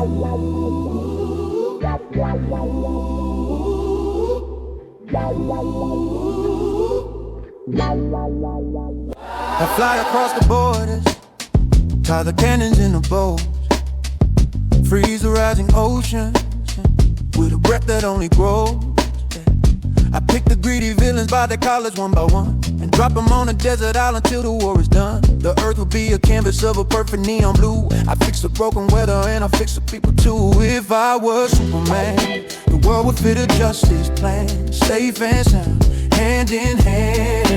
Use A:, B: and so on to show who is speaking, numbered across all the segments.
A: I fly across the borders, tie the cannons in the bows, freeze the rising oceans with a breath that only grows. I pick the greedy villains by their collars one by one and drop them on a desert island till the war is done. The earth will be a canvas of a perfect neon blue. I fix the broken weather and I fix the people too. If I was Superman, the world would fit a justice plan, safe and sound, hand in hand.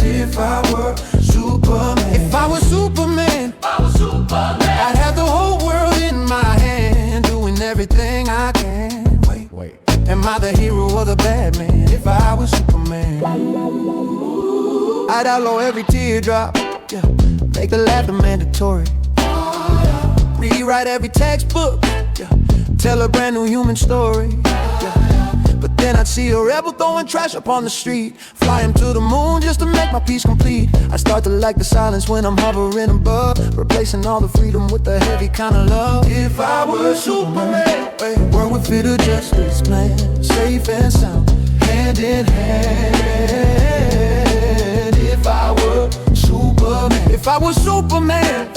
A: If I were Superman, if I was Superman, I'd have the whole world in my hand, doing everything I can. Wait, am I the hero or the bad man? If I was Superman, I'd outlaw every teardrop, yeah. Make the laughter mandatory, rewrite every textbook, yeah. Tell a brand new human story, yeah. But then I'd see a rebel throwing trash up on the street, fly him to the moon just to make my peace complete. I start to like the silence when I'm hovering above, replacing all the freedom with the heavy kind of love. If I were Superman, the world would fit a justice plan, safe and sound, hand in hand. If I were Superman, if I was Superman,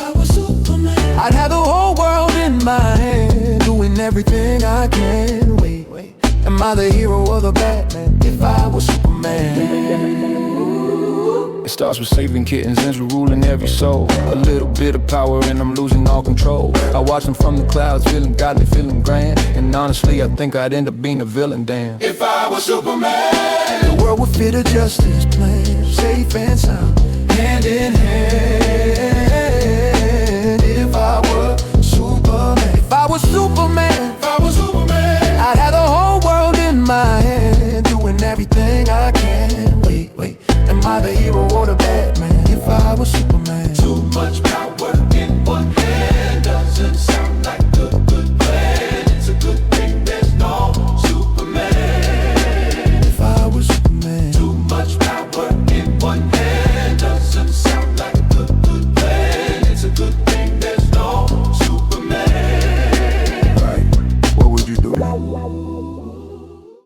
A: I'd have the whole world in my hand, doing everything I can. Wait, am I the hero or the bad man? If I was Superman.
B: It starts with saving kittens, ends with ruling every soul. A little bit of power and I'm losing all control. I watch them from the clouds, feeling godly, feeling grand. And honestly, I think I'd end up being a villain, damn.
A: If I was Superman, the world would fit a justice plan, safe and sound, hand in hand. If I were